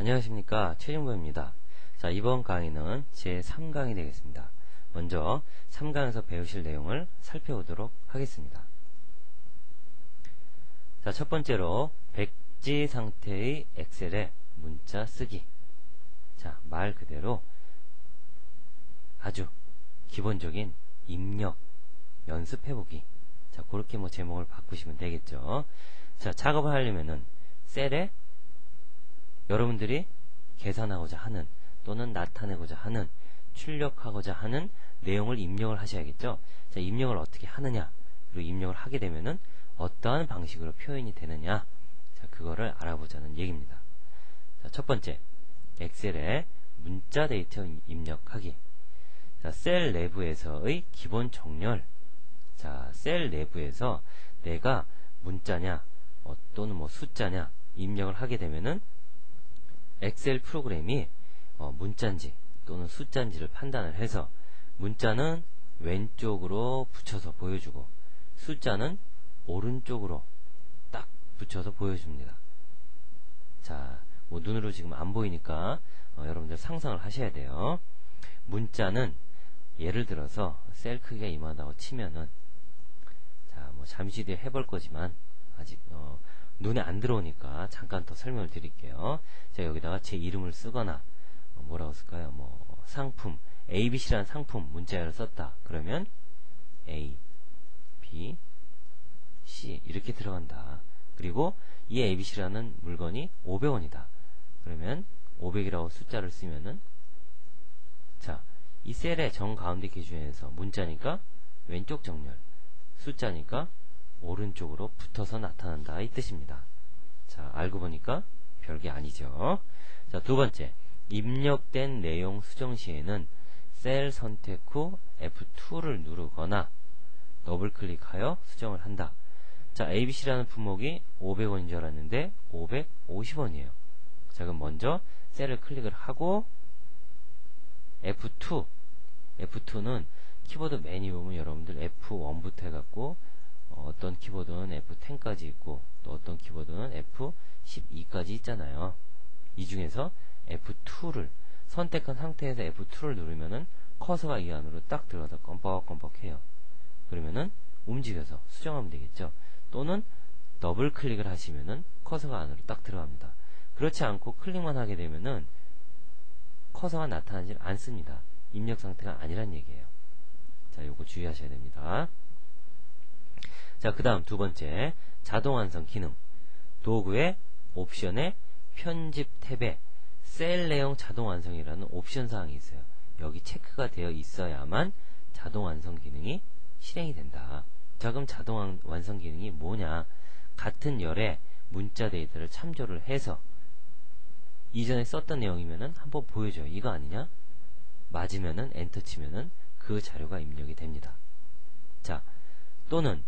안녕하십니까, 최진구입니다. 자, 이번 강의는 제3강이 되겠습니다. 먼저 3강에서 배우실 내용을 살펴보도록 하겠습니다. 자, 첫 번째로 백지 상태의 엑셀에 문자 쓰기. 자, 말 그대로 아주 기본적인 입력 연습해보기. 자, 그렇게 제목을 바꾸시면 되겠죠. 자, 작업을 하려면은 셀에 여러분들이 계산하고자 하는 또는 나타내고자 하는 출력하고자 하는 내용을 입력을 하셔야겠죠. 자, 입력을 어떻게 하느냐, 그리고 입력을 하게 되면은 어떠한 방식으로 표현이 되느냐, 자, 그거를 알아보자는 얘기입니다. 자, 첫 번째, 엑셀에 문자 데이터 입력하기. 자, 셀 내부에서의 기본 정렬. 자, 셀 내부에서 내가 문자냐 또는 숫자냐 입력을 하게 되면은 엑셀 프로그램이 문자인지 또는 숫자인지를 판단을 해서 문자는 왼쪽으로 붙여서 보여주고 숫자는 오른쪽으로 딱 붙여서 보여줍니다. 자, 눈으로 지금 안 보이니까 여러분들 상상을 하셔야 돼요. 문자는 예를 들어서 셀 크기가 이만하다고 치면은, 자, 잠시 뒤에 해볼 거지만 아직 눈에 안 들어오니까 잠깐 더 설명을 드릴게요. 제가 여기다가 제 이름을 쓰거나 뭐라고 쓸까요? 상품 ABC라는 상품 문자열을 썼다. 그러면 A, B, C 이렇게 들어간다. 그리고 이 ABC라는 물건이 500원이다. 그러면 500이라고 숫자를 쓰면은, 자, 이 셀의 정가운데 기준에서 문자니까 왼쪽 정렬, 숫자니까 오른쪽으로 붙어서 나타난다 이 뜻입니다. 자, 알고 보니까 별게 아니죠. 자, 두 번째, 입력된 내용 수정 시에는 셀 선택 후 F2를 누르거나 더블 클릭하여 수정을 한다. 자, ABC라는 품목이 500원인 줄 알았는데 550원이에요. 자, 그럼 먼저 셀을 클릭을 하고 F2는 키보드 메뉴 보면 여러분들 F1부터 해갖고 어떤 키보드는 F10까지 있고 또 어떤 키보드는 F12까지 있잖아요. 이 중에서 F2를 선택한 상태에서 F2를 누르면은 커서가 이 안으로 딱 들어가서 껌뻑껌뻑 해요. 그러면은 움직여서 수정하면 되겠죠. 또는 더블 클릭을 하시면은 커서가 안으로 딱 들어갑니다. 그렇지 않고 클릭만 하게 되면은 커서가 나타나지 않습니다. 입력 상태가 아니란 얘기예요. 자, 요거 주의하셔야 됩니다. 자, 그 다음 두 번째, 자동 완성 기능. 도구의 옵션에 편집 탭에 셀 내용 자동 완성이라는 옵션 사항이 있어요. 여기 체크가 되어 있어야만 자동 완성 기능이 실행이 된다. 자, 그럼 자동 완성 기능이 뭐냐? 같은 열의 문자 데이터를 참조를 해서 이전에 썼던 내용이면은 한번 보여줘요. 이거 아니냐? 맞으면은 엔터 치면은 그 자료가 입력이 됩니다. 자, 또는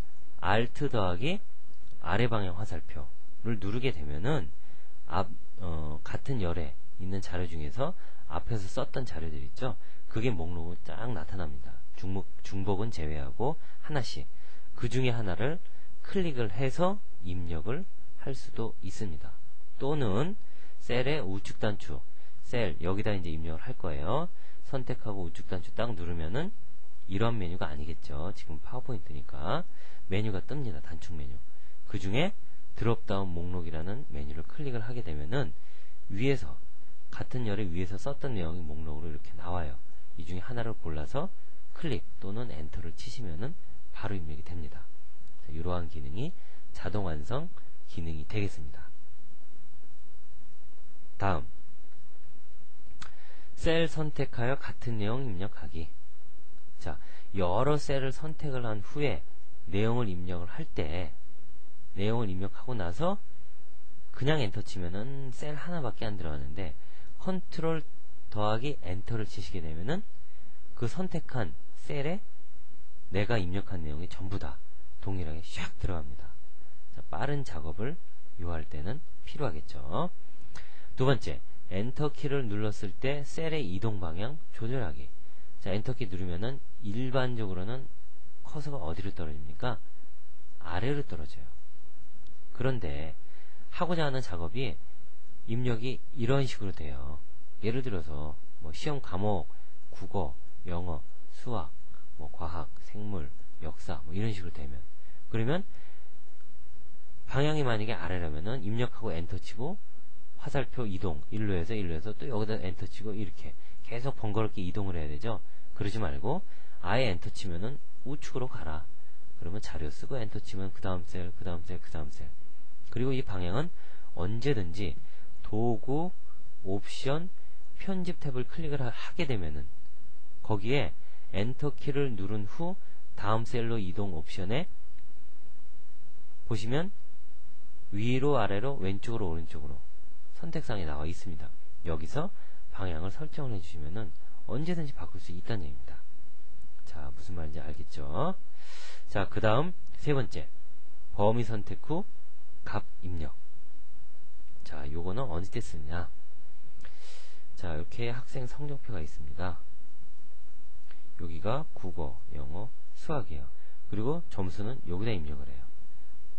Alt 더하기 아래 방향 화살표를 누르게 되면은 같은 열에 있는 자료 중에서 앞에서 썼던 자료들 있죠? 그게 목록으로 쫙 나타납니다. 중복은 제외하고 하나씩. 그 중에 하나를 클릭을 해서 입력을 할 수도 있습니다. 또는 셀의 우측 단추, 셀 여기다 이제 입력을 할 거예요. 선택하고 우측 단추 딱 누르면은 이런 메뉴가 아니겠죠. 지금 파워포인트니까 메뉴가 뜹니다. 단축 메뉴. 그 중에 드롭다운 목록이라는 메뉴를 클릭을 하게 되면은 위에서 같은 열의 위에서 썼던 내용이 목록으로 이렇게 나와요. 이 중에 하나를 골라서 클릭 또는 엔터를 치시면은 바로 입력이 됩니다. 자, 이러한 기능이 자동 완성 기능이 되겠습니다. 다음, 셀 선택하여 같은 내용 입력하기. 자, 여러 셀을 선택을 한 후에 내용을 입력을 할 때, 내용을 입력하고 나서 그냥 엔터 치면은 셀 하나밖에 안 들어가는데 컨트롤 더하기 엔터를 치시게 되면은 그 선택한 셀에 내가 입력한 내용이 전부 다 동일하게 샥 들어갑니다. 자, 빠른 작업을 요할 때는 필요하겠죠. 두 번째, 엔터 키를 눌렀을 때 셀의 이동 방향 조절하기. 자, 엔터 키 누르면은 일반적으로는 커서가 어디로 떨어집니까? 아래로 떨어져요. 그런데 하고자 하는 작업이 입력이 이런 식으로 돼요. 예를 들어서 뭐 시험 과목, 국어, 영어, 수학, 뭐 과학, 생물, 역사 뭐 이런 식으로 되면, 그러면 방향이 만약에 아래라면은 입력하고 엔터 치고 화살표 이동, 일로에서 또 여기다 엔터 치고 이렇게 계속 번거롭게 이동을 해야 되죠. 그러지 말고 아예 엔터 치면은 우측으로 가라. 그러면 자료 쓰고 엔터 치면 그 다음 셀, 그 다음 셀, 그 다음 셀. 그리고 이 방향은 언제든지 도구, 옵션, 편집 탭을 클릭을 하게 되면은 거기에 엔터 키를 누른 후 다음 셀로 이동 옵션에 보시면 위로 아래로 왼쪽으로 오른쪽으로 선택상에 나와 있습니다. 여기서 방향을 설정을 해주시면은 언제든지 바꿀 수 있다는 얘기입니다. 자, 무슨 말인지 알겠죠? 자, 그 다음 세 번째, 범위 선택 후 값 입력. 자, 요거는 어느 때 쓰느냐? 자, 이렇게 학생 성적표가 있습니다. 여기가 국어, 영어, 수학이에요. 그리고 점수는 여기다 입력을 해요.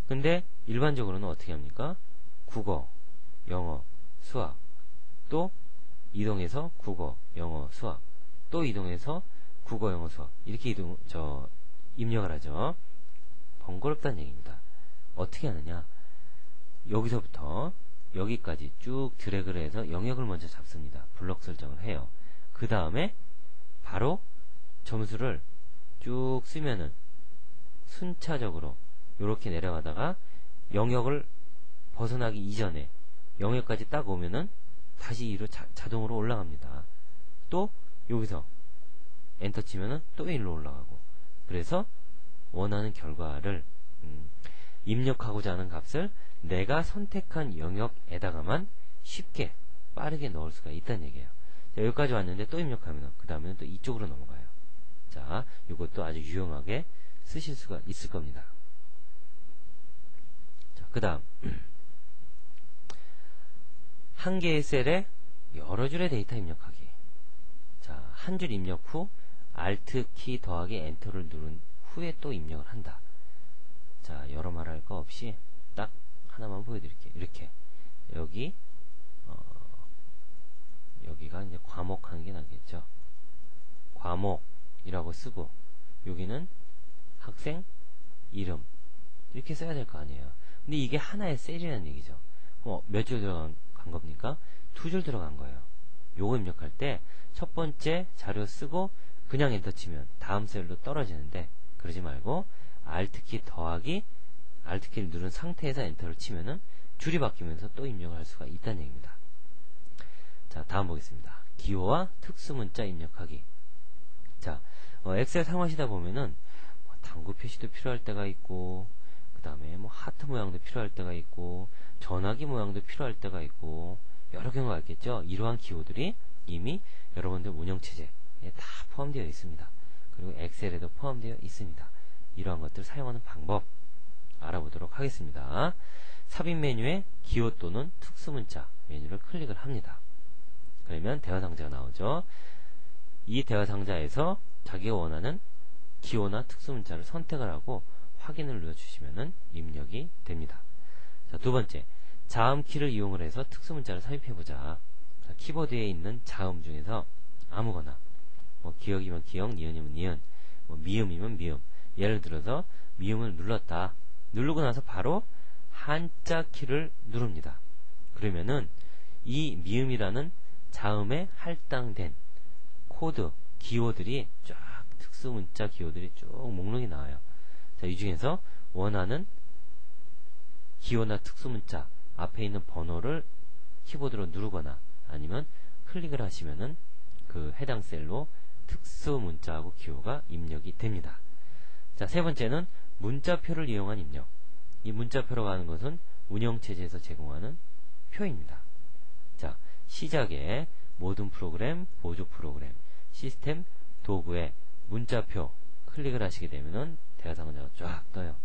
근데 일반적으로는 어떻게 합니까? 국어, 영어, 수학, 또 이동해서 국어, 영어, 수학, 또 이동해서 국어, 영어, 수학 이렇게 입력을 하죠. 번거롭다는 얘기입니다. 어떻게 하느냐? 여기서부터 여기까지 쭉 드래그를 해서 영역을 먼저 잡습니다. 블록 설정을 해요. 그 다음에 바로 점수를 쭉 쓰면은 순차적으로 이렇게 내려가다가 영역을 벗어나기 이전에 영역까지 딱 오면은 다시 이로 자동으로 올라갑니다. 또 여기서 엔터 치면은 또 일로 올라가고, 그래서 원하는 결과를 입력하고자 하는 값을 내가 선택한 영역에다가만 쉽게 빠르게 넣을 수가 있다는 얘기예요. 자, 여기까지 왔는데 또 입력하면 그 다음에는 또 이쪽으로 넘어가요. 자, 이것도 아주 유용하게 쓰실 수가 있을 겁니다. 자, 그 다음 한 개의 셀에 여러 줄의 데이터 입력하기. 자, 한 줄 입력 후 Alt 키 더하기 엔터를 누른 후에 또 입력을 한다. 자, 여러 말 할 거 없이 딱 하나만 보여드릴게요. 이렇게 여기가 이제 과목 하는 게 나겠죠. 과목이라고 쓰고 여기는 학생 이름 이렇게 써야 될 거 아니에요. 근데 이게 하나의 셀이라는 얘기죠. 몇 줄 들어간 겁니까? 2줄 들어간 거예요. 요거 입력할 때 첫 번째 자료 쓰고 그냥 엔터 치면 다음 셀로 떨어지는데, 그러지 말고 Alt 키 더하기 Alt 키를 누른 상태에서 엔터를 치면은 줄이 바뀌면서 또 입력을 할 수가 있다는 얘기입니다. 자, 다음 보겠습니다. 기호와 특수문자 입력하기. 자, 엑셀 사용하시다 보면은 당구 표시도 필요할 때가 있고, 그 다음에 뭐 하트 모양도 필요할 때가 있고, 전화기 모양도 필요할 때가 있고, 여러 경우가 있겠죠. 이러한 기호들이 이미 여러분들 운영체제에 다 포함되어 있습니다. 그리고 엑셀에도 포함되어 있습니다. 이러한 것들을 사용하는 방법 알아보도록 하겠습니다. 삽입 메뉴에 기호 또는 특수문자 메뉴를 클릭을 합니다. 그러면 대화 상자가 나오죠. 이 대화 상자에서 자기가 원하는 기호나 특수문자를 선택을 하고 확인을 눌러주시면 입력이 됩니다. 자, 두 번째, 자음 키를 이용을 해서 특수문자를 삽입해보자. 자, 키보드에 있는 자음 중에서 아무거나, 뭐 기억이면 기억, 니은이면 니은, 뭐 미음이면 미음. 예를 들어서 미음을 눌렀다. 누르고 나서 바로 한자 키를 누릅니다. 그러면은 이 미음이라는 자음에 할당된 코드, 기호들이 쫙 특수문자 기호들이 쭉 목록이 나와요. 자, 이 중에서 원하는 기호나 특수문자 앞에 있는 번호를 키보드로 누르거나 아니면 클릭을 하시면은 그 해당 셀로 특수문자하고 기호가 입력이 됩니다. 자, 세 번째는 문자표를 이용한 입력. 이 문자표라고 하는 것은 운영체제에서 제공하는 표입니다. 자, 시작에 모든 프로그램, 보조 프로그램, 시스템, 도구에 문자표 클릭을 하시게 되면은 대화 상자가 쫙 떠요.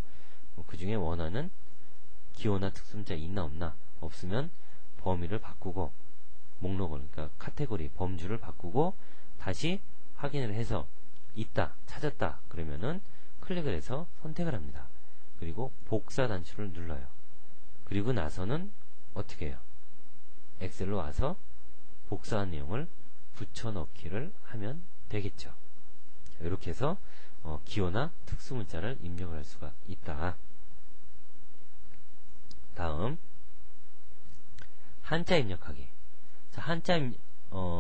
그 중에 원하는 기호나 특수문자 있나 없나, 없으면 범위를 바꾸고 목록을, 그러니까 카테고리, 범주를 바꾸고 다시 확인을 해서 있다, 찾았다 그러면은 클릭을 해서 선택을 합니다. 그리고 복사 단추를 눌러요. 그리고 나서는 어떻게 해요? 엑셀로 와서 복사한 내용을 붙여넣기를 하면 되겠죠. 자, 이렇게 해서 기호나 특수문자를 입력을 할 수가 있다. 다음 한자 입력하기. 자,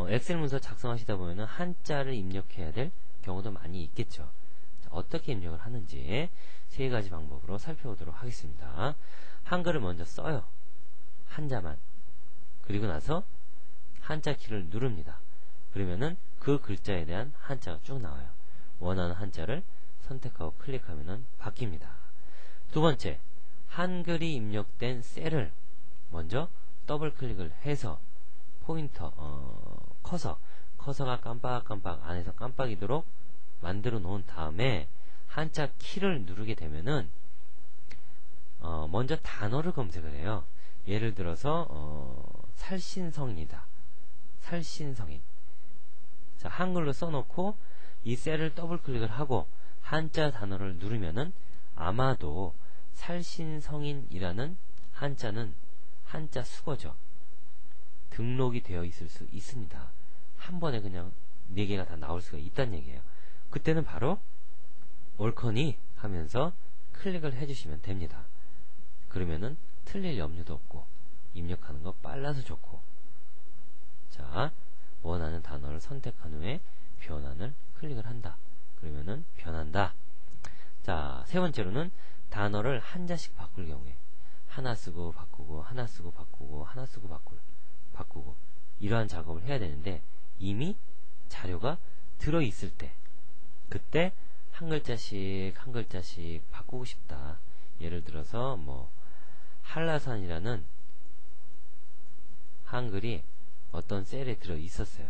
엑셀 문서 작성하시다 보면은 한자를 입력해야 될 경우도 많이 있겠죠. 자, 어떻게 입력을 하는지 세 가지 방법으로 살펴보도록 하겠습니다. 한글을 먼저 써요. 한자만. 그리고 나서 한자 키를 누릅니다. 그러면은 그 글자에 대한 한자가 쭉 나와요. 원하는 한자를 선택하고 클릭하면은 바뀝니다. 두 번째, 한글이 입력된 셀을 먼저 더블 클릭을 해서 포인터, 커서가 깜빡깜빡 안에서 깜빡이도록 만들어 놓은 다음에 한자 키를 누르게 되면은 먼저 단어를 검색을 해요. 예를 들어서 살신성이다. 살신성인. 자, 한글로 써놓고 이 셀을 더블 클릭을 하고 한자 단어를 누르면은 아마도 살신성인이라는 한자는 한자 수거죠. 등록이 되어 있을 수 있습니다. 한 번에 그냥 4개가 다 나올 수가 있다는 얘기예요. 그때는 바로 옳거니 하면서 클릭을 해주시면 됩니다. 그러면은 틀릴 염려도 없고 입력하는 거 빨라서 좋고. 자, 원하는 단어를 선택한 후에 변환을 클릭을 한다. 그러면은 변한다. 자, 세 번째로는 단어를 한자씩 바꿀 경우에 하나 쓰고 바꾸고 하나 쓰고 바꾸고 하나 쓰고 바꾸고 이러한 작업을 해야 되는데 이미 자료가 들어있을 때 그때 한 글자씩 한 글자씩 바꾸고 싶다. 예를 들어서 뭐 한라산이라는 한글이 어떤 셀에 들어 있었어요.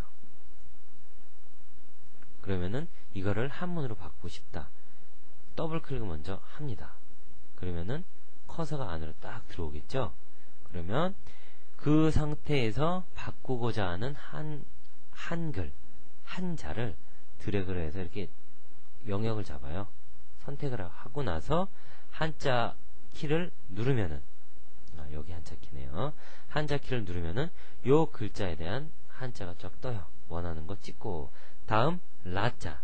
그러면은 이거를 한문으로 바꾸고 싶다. 더블 클릭을 먼저 합니다. 그러면은 커서가 안으로 딱 들어오겠죠. 그러면 그 상태에서 바꾸고자 하는 한글, 한자를 드래그를 해서 이렇게 영역을 잡아요. 선택을 하고 나서 한자 키를 누르면은 여기 한자 키네요. 한자 키를 누르면은 요 글자에 대한 한자가 쫙 떠요. 원하는 거 찍고 다음 라자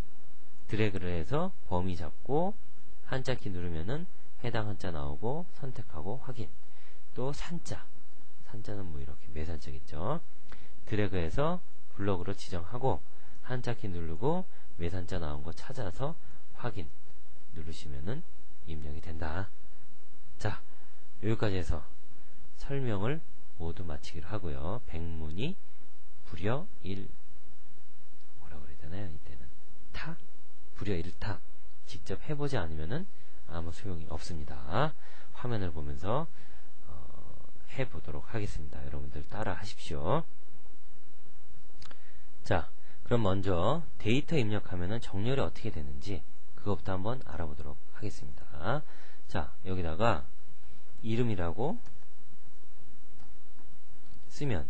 드래그를 해서 범위 잡고 한자 키 누르면은 해당 한자 나오고 선택하고 확인. 또 산자는 뭐 이렇게 매산자겠죠. 드래그해서 블럭으로 지정하고 한자 키 누르고 매산자 나온 거 찾아서 확인 누르시면은 입력이 된다. 자, 여기까지 해서 설명을 모두 마치기로 하고요. 백문이 불여 뭐라고 그래야 되나요? 이때는 불여 일타. 직접 해보지 않으면은 아무 소용이 없습니다. 화면을 보면서 해보도록 하겠습니다. 여러분들 따라 하십시오. 자, 그럼 먼저 데이터 입력하면은 정렬이 어떻게 되는지 그것부터 한번 알아보도록 하겠습니다. 자, 여기다가 이름이라고 쓰면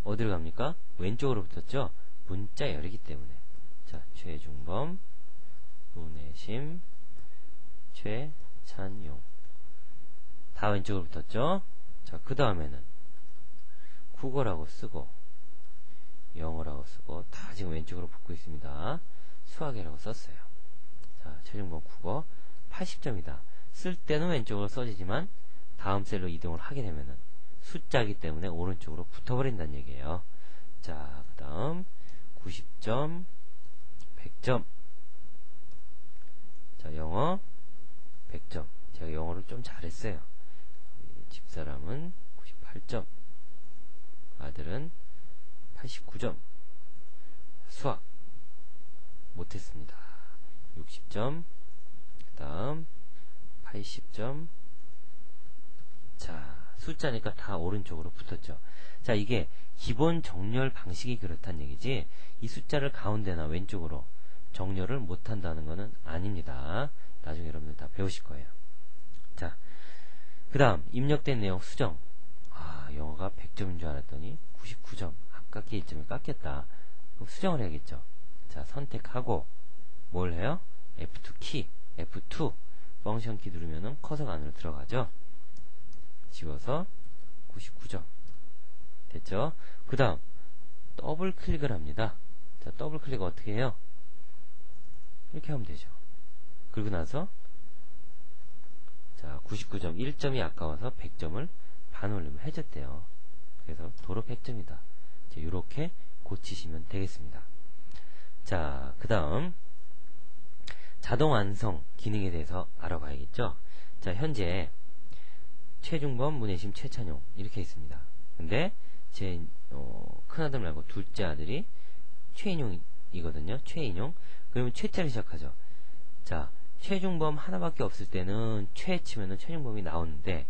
어디로 갑니까? 왼쪽으로 붙었죠? 문자 열이기 때문에. 자, 최중범, 문혜심, 최찬용. 다 왼쪽으로 붙었죠? 자, 그 다음에는 국어라고 쓰고 영어라고 쓰고 다 지금 왼쪽으로 붙고 있습니다. 수학이라고 썼어요. 자, 최중범 국어 80점이다. 쓸 때는 왼쪽으로 써지지만 다음 셀로 이동을 하게 되면은 숫자이기 때문에 오른쪽으로 붙어버린다는 얘기예요. 자, 그 다음 90점, 100점. 자, 영어 100점. 제가 영어를 좀 잘했어요. 집사람은 98점. 아들은 89점. 수학 못했습니다. 60점. 그 다음 80점. 자, 숫자니까 다 오른쪽으로 붙었죠. 자, 이게 기본 정렬 방식이 그렇다는 얘기지 이 숫자를 가운데나 왼쪽으로 정렬을 못한다는 것은 아닙니다. 나중에 여러분들 다 배우실 거예요. 자, 그 다음 입력된 내용 수정. 영어가 100점인 줄 알았더니 99점. 아깝게 1점을 깎였다. 그럼 수정을 해야겠죠. 자, 선택하고 뭘 해요? F2 키, F2 펑션 키 누르면은 커서가 안으로 들어가죠. 지워서 99점. 됐죠? 그 다음 더블 클릭을 합니다. 자, 더블 클릭 어떻게 해요? 이렇게 하면 되죠. 그리고 나서 자, 99점 1점이 아까워서 100점을 반 올리면 해줬대요. 그래서 도로 100점이다. 자, 이렇게 고치시면 되겠습니다. 자, 그 다음 자동 완성 기능에 대해서 알아봐야겠죠. 자, 현재 최중범, 문혜심, 최찬용 이렇게 있습니다. 근데 제 큰아들 말고 둘째 아들이 최인용이거든요. 최인용. 그러면 최자를 시작하죠. 자, 최중범 하나밖에 없을 때는 최 치면은 최중범이 나오는데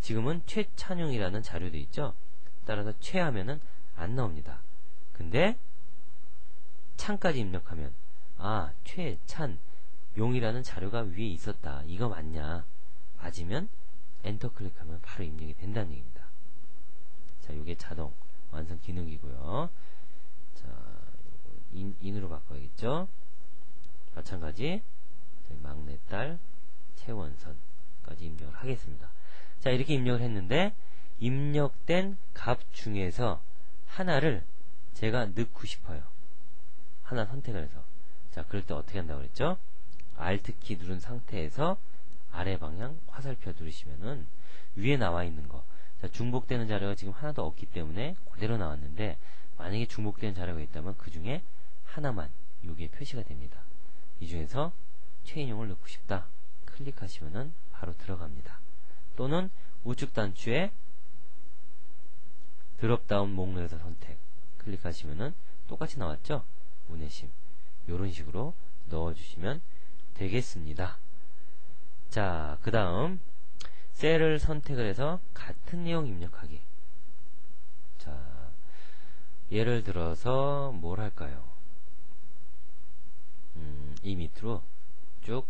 지금은 최찬용이라는 자료도 있죠. 따라서 최 하면은 안 나옵니다. 근데 찬까지 입력하면 아, 최찬용이라는 자료가 위에 있었다. 이거 맞냐? 맞으면 엔터 클릭하면 바로 입력이 된다는 얘기입니다. 자, 이게 자동 완성 기능이고요. 자, 인으로 바꿔야겠죠. 마찬가지 막내딸 최원선까지 입력을 하겠습니다. 자, 이렇게 입력을 했는데 입력된 값 중에서 하나를 제가 넣고 싶어요. 하나 선택을 해서. 자, 그럴 때 어떻게 한다고 그랬죠? Alt키 누른 상태에서 아래 방향 화살표 누르시면은 위에 나와 있는 거. 자, 중복되는 자료가 지금 하나도 없기 때문에 그대로 나왔는데 만약에 중복되는 자료가 있다면 그 중에 하나만 여기에 표시가 됩니다. 이 중에서 최인용을 넣고 싶다. 클릭하시면은 바로 들어갑니다. 또는 우측 단추에 드롭다운 목록에서 선택 클릭하시면은 똑같이 나왔죠? 문혜심. 요런 식으로 넣어주시면 되겠습니다. 자, 그 다음 셀을 선택을 해서 같은 내용 입력하기. 자, 예를 들어서 뭘 할까요? 이 밑으로 쭉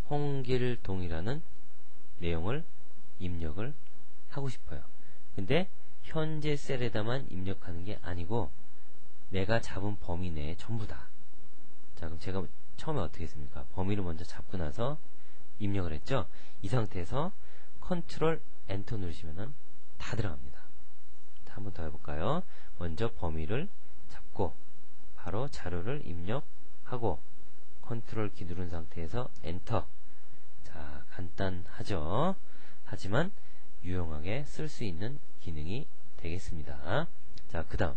홍길동이라는 내용을 입력을 하고 싶어요. 근데 현재 셀에다만 입력하는 게 아니고 내가 잡은 범위 내에 전부 다. 자, 그럼 제가 처음에 어떻게 했습니까? 범위를 먼저 잡고 나서 입력을 했죠? 이 상태에서 컨트롤 엔터 누르시면은 다 들어갑니다. 한 번 더 해볼까요? 먼저 범위를 잡고 바로 자료를 입력하고 컨트롤 키 누른 상태에서 엔터. 자, 간단하죠? 하지만 유용하게 쓸 수 있는 기능이 되겠습니다. 자, 그 다음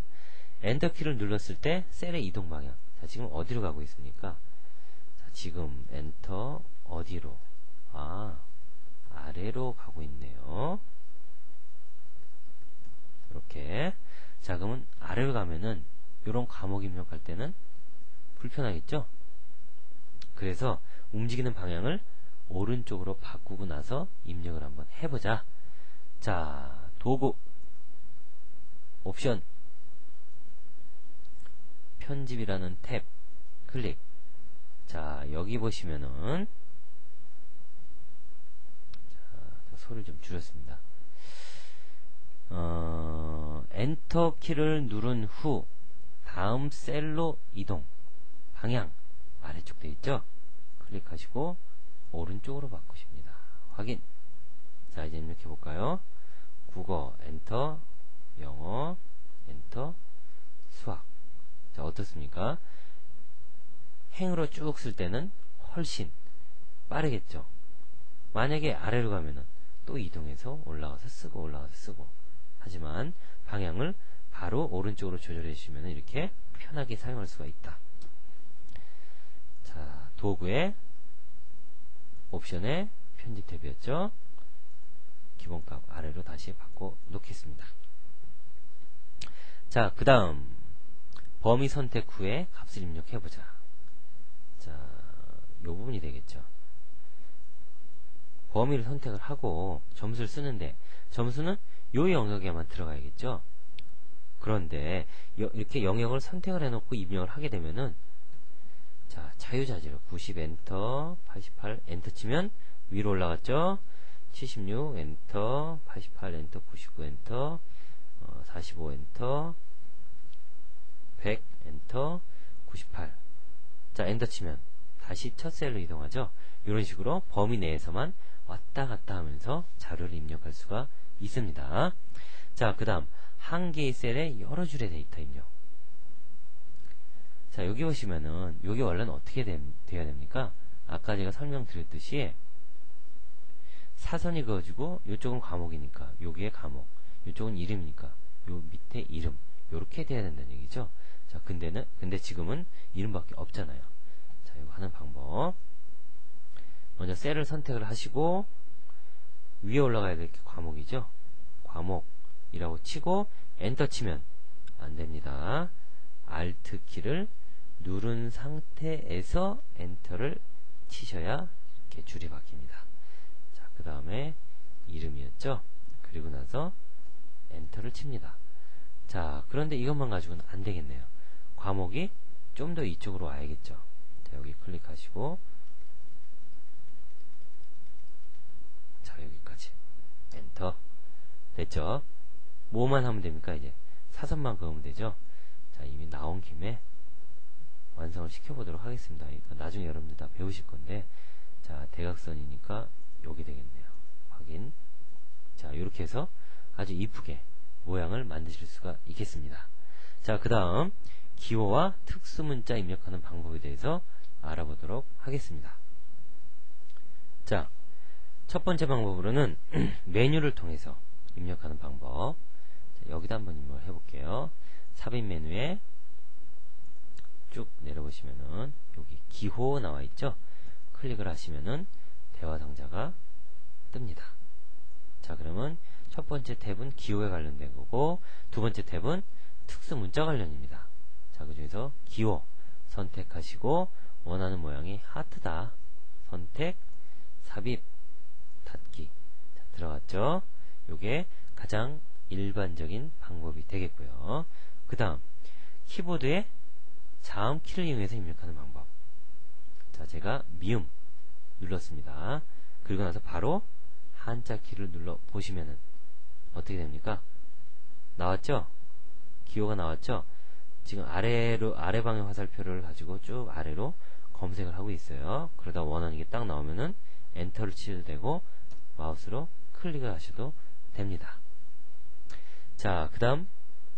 엔터 키를 눌렀을 때 셀의 이동 방향. 자, 지금 어디로 가고 있습니까? 자, 지금 엔터 어디로? 아, 아래로 가고 있네요. 이렇게. 자, 그러면 아래로 가면은 이런 과목 입력할 때는 불편하겠죠? 그래서 움직이는 방향을 오른쪽으로 바꾸고 나서 입력을 한번 해보자. 자, 도구 옵션 편집이라는 탭 클릭. 자, 여기 보시면은 자, 소리를 좀 줄였습니다. 엔터 키를 누른 후 다음 셀로 이동 방향 아래쪽 돼 있죠? 클릭하시고 오른쪽으로 바꾸십니다. 확인. 자, 이제 입력해 볼까요? 국어 엔터, 영어 엔터, 수학. 자, 어떻습니까? 행으로 쭉 쓸 때는 훨씬 빠르겠죠? 만약에 아래로 가면은 또 이동해서 올라가서 쓰고 올라가서 쓰고. 하지만 방향을 바로 오른쪽으로 조절해 주시면 이렇게 편하게 사용할 수가 있다. 자, 도구의 옵션의 편집 탭이었죠? 기본값 아래로 다시 바꿔 놓겠습니다. 자, 그 다음 범위 선택 후에 값을 입력해보자. 자, 요 부분이 되겠죠. 범위를 선택을 하고 점수를 쓰는데 점수는 요 영역에만 들어가야겠죠. 그런데 이렇게 영역을 선택을 해놓고 입력을 하게 되면은 자, 자유자재로 90 엔터, 88 엔터 치면 위로 올라갔죠. 76 엔터, 88 엔터, 99 엔터, 45 엔터, 100 엔터, 98. 자, 엔터 치면 다시 첫 셀로 이동하죠. 이런 식으로 범위 내에서만 왔다 갔다 하면서 자료를 입력할 수가 있습니다. 자, 그 다음 한 개의 셀에 여러 줄의 데이터 입력. 자, 여기 보시면은 여기 원래는 어떻게 돼야 됩니까? 아까 제가 설명드렸듯이 사선이 그어지고 이쪽은 과목이니까 여기에 과목, 이쪽은 이름이니까 요 밑에 이름, 요렇게 돼야 된다는 얘기죠. 자, 근데 지금은 이름밖에 없잖아요. 자, 이거 하는 방법. 먼저 셀을 선택을 하시고 위에 올라가야 될 게 과목이죠. 과목이라고 치고 엔터 치면 안 됩니다. Alt 키를 누른 상태에서 엔터를 치셔야 이렇게 줄이 바뀝니다. 자, 그 다음에 이름이었죠. 그리고 나서 엔터를 칩니다. 자, 그런데 이것만 가지고는 안 되겠네요. 과목이 좀 더 이쪽으로 와야겠죠. 자, 여기 클릭하시고 자, 여기까지 엔터. 됐죠? 뭐만 하면 됩니까? 이제 사선만 그으면 되죠. 자, 이미 나온 김에 완성을 시켜보도록 하겠습니다. 이거 나중에 여러분들 다 배우실 건데, 자, 대각선이니까 여기 되겠네요. 확인. 자, 이렇게 해서 아주 이쁘게 모양을 만드실 수가 있겠습니다. 자, 그 다음 기호와 특수문자 입력하는 방법에 대해서 알아보도록 하겠습니다. 자, 첫 번째 방법으로는 메뉴를 통해서 입력하는 방법. 자, 여기다 한번 입력을 해볼게요. 삽입 메뉴에 쭉 내려보시면은 여기 기호 나와 있죠. 클릭을 하시면은 대화 상자가 뜹니다. 자, 그러면 첫 번째 탭은 기호에 관련된 거고 두 번째 탭은 특수 문자 관련입니다. 자, 그 중에서 기호 선택하시고 원하는 모양이 하트다. 선택, 삽입, 닫기. 자, 들어갔죠? 요게 가장 일반적인 방법이 되겠고요. 그 다음 키보드에 자음 키를 이용해서 입력하는 방법. 자, 제가 미음 눌렀습니다. 그리고 나서 바로 한자 키를 눌러 보시면은 어떻게 됩니까? 나왔죠? 기호가 나왔죠? 지금 아래 방향 화살표를 가지고 쭉 아래로 검색을 하고 있어요. 그러다 원하는 게 딱 나오면은 엔터를 치셔도 되고 마우스로 클릭을 하셔도 됩니다. 자, 그 다음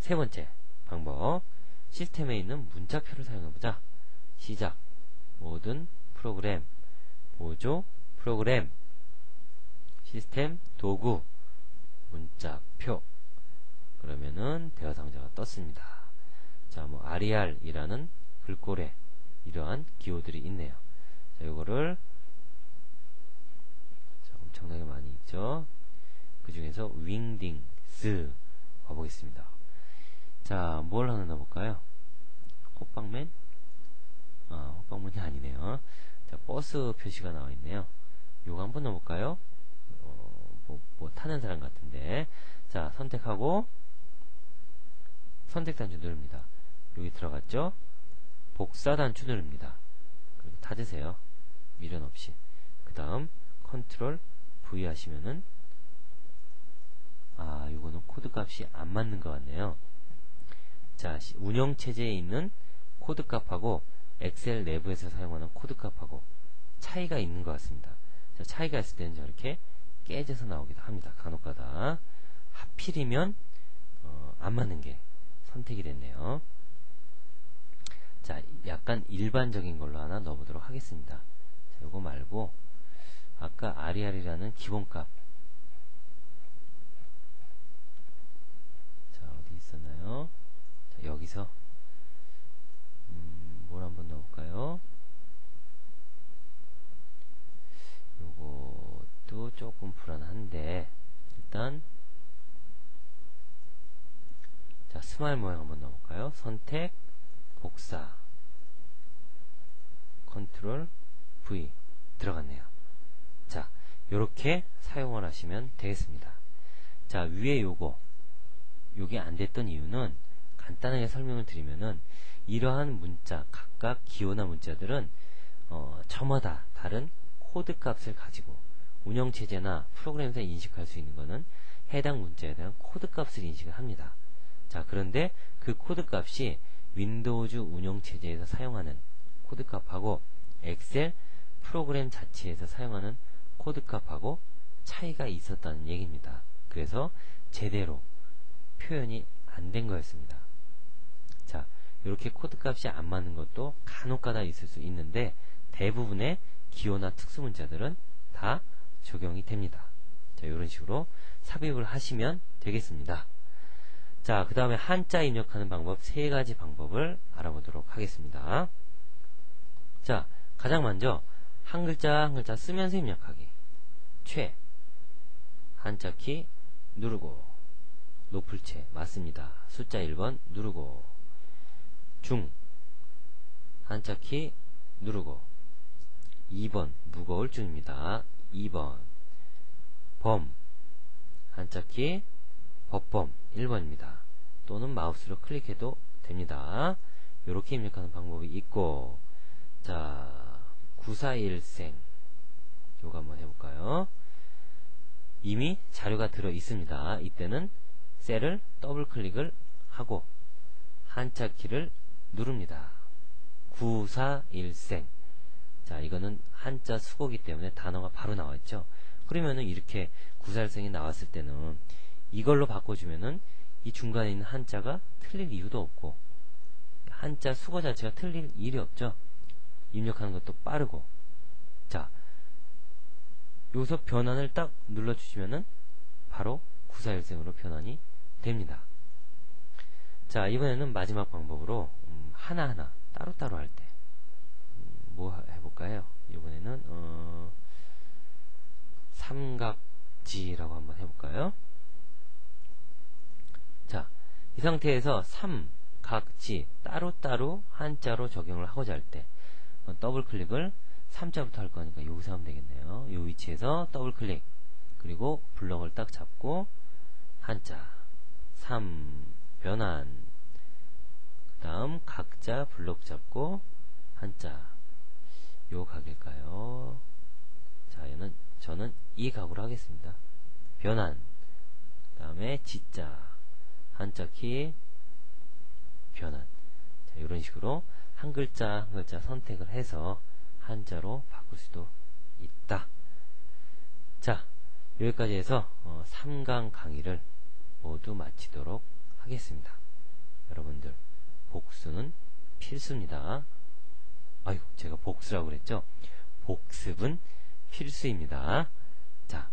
세 번째 방법. 시스템에 있는 문자표를 사용해보자. 시작, 모든 프로그램, 보조 프로그램, 시스템 도구, 문자표. 그러면은 대화 상자가 떴습니다. 자, 뭐 RER이라는 글꼴에 이러한 기호들이 있네요. 자, 요거를 자, 엄청나게 많이 있죠. 그 중에서 윙딩스 가보겠습니다. 자, 뭘 하나 넣어볼까요? 호빵맨? 아, 호빵맨이 아니네요. 자, 버스 표시가 나와 있네요. 요거 한번 넣어볼까요? 뭐 타는 사람 같은데. 자, 선택하고 선택 단추 누릅니다. 여기 들어갔죠? 복사 단추 누릅니다. 그리고 닫으세요. 미련 없이. 그 다음 컨트롤 V 하시면은 요거는 코드 값이 안 맞는 것 같네요. 자, 운영체제에 있는 코드 값하고 엑셀 내부에서 사용하는 코드 값하고 차이가 있는 것 같습니다. 자, 차이가 있을 때는 저렇게 깨져서 나오기도 합니다. 간혹가다. 하필이면 안 맞는 게 선택이 됐네요. 자, 약간 일반적인 걸로 하나 넣어보도록 하겠습니다. 자, 요거 말고 아까 RER이라는 기본값. 자, 어디 있었나요? 자, 여기서 뭘 한번 넣어볼까요? 요것도 조금 불안한데 일단 자, 스마일 모양 한번 넣어볼까요? 선택, 복사, 컨트롤 V 들어갔네요. 자, 요렇게 사용을 하시면 되겠습니다. 자, 위에 요게 안 됐던 이유는 간단하게 설명을 드리면은 이러한 문자, 각각 기호나 문자들은 저마다 다른 코드 값을 가지고 운영체제나 프로그램에서 인식할 수 있는 거는 해당 문자에 대한 코드 값을 인식을 합니다. 자, 그런데 그 코드 값이 윈도우즈 운영체제에서 사용하는 코드 값하고 엑셀 프로그램 자체에서 사용하는 코드 값하고 차이가 있었다는 얘기입니다. 그래서 제대로 표현이 안 된 거였습니다. 자, 이렇게 코드 값이 안 맞는 것도 간혹가다 있을 수 있는데 대부분의 기호나 특수 문자들은 다 적용이 됩니다. 자, 이런 식으로 삽입을 하시면 되겠습니다. 자, 그 다음에 한자 입력하는 방법 3가지 방법을 알아보도록 하겠습니다. 자, 가장 먼저 한 글자 한 글자 쓰면서 입력하기. 최, 한자 키 누르고, 높을 채 맞습니다. 숫자 1번 누르고, 중, 한자 키 누르고, 2번 무거울 중입니다. 2번 범, 한자 키 법범 1번입니다. 또는 마우스로 클릭해도 됩니다. 이렇게 입력하는 방법이 있고, 자, 941생 요거 한번 해볼까요? 이미 자료가 들어 있습니다. 이때는 셀을 더블 클릭을 하고 한자 키를 누릅니다. 941생. 자, 이거는 한자 수고기 때문에 단어가 바로 나와있죠. 그러면은 이렇게 941생이 나왔을 때는 이걸로 바꿔주면은 이 중간에 있는 한자가 틀릴 이유도 없고 한자 수거 자체가 틀릴 일이 없죠. 입력하는 것도 빠르고. 자, 여기서 변환을 딱 눌러주시면은 바로 941생으로 변환이 됩니다. 자, 이번에는 마지막 방법으로 하나하나 따로따로 할 때 뭐 해볼까요? 이번에는 삼각지라고 한번 해볼까요? 자, 이 상태에서 삼각지 따로따로 한자로 적용을 하고자 할 때 더블 클릭을 3자부터 할 거니까 여기서 하면 되겠네요. 이 위치에서 더블 클릭, 그리고 블럭을 딱 잡고 한자 3 변환, 그 다음 각자 블럭 잡고 한자 요 각일까요? 자, 얘는 저는 이 각으로 하겠습니다. 변환, 그 다음에 지자 한자 키 변환. 자, 이런 식으로 한 글자 한 글자 선택을 해서 한자로 바꿀 수도 있다. 자, 여기까지 해서 3강 강의를 모두 마치도록 하겠습니다. 여러분들, 복수는 필수입니다. 아유, 제가 복수라고 그랬죠? 복습은 필수입니다. 자,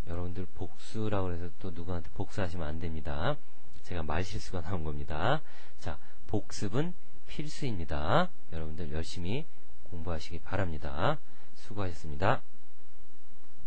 여러분들 복수라고 해서 또 누구한테 복수하시면 안 됩니다. 제가 말실수가 나온 겁니다. 자, 복습은 필수입니다. 여러분들 열심히 공부하시기 바랍니다. 수고하셨습니다.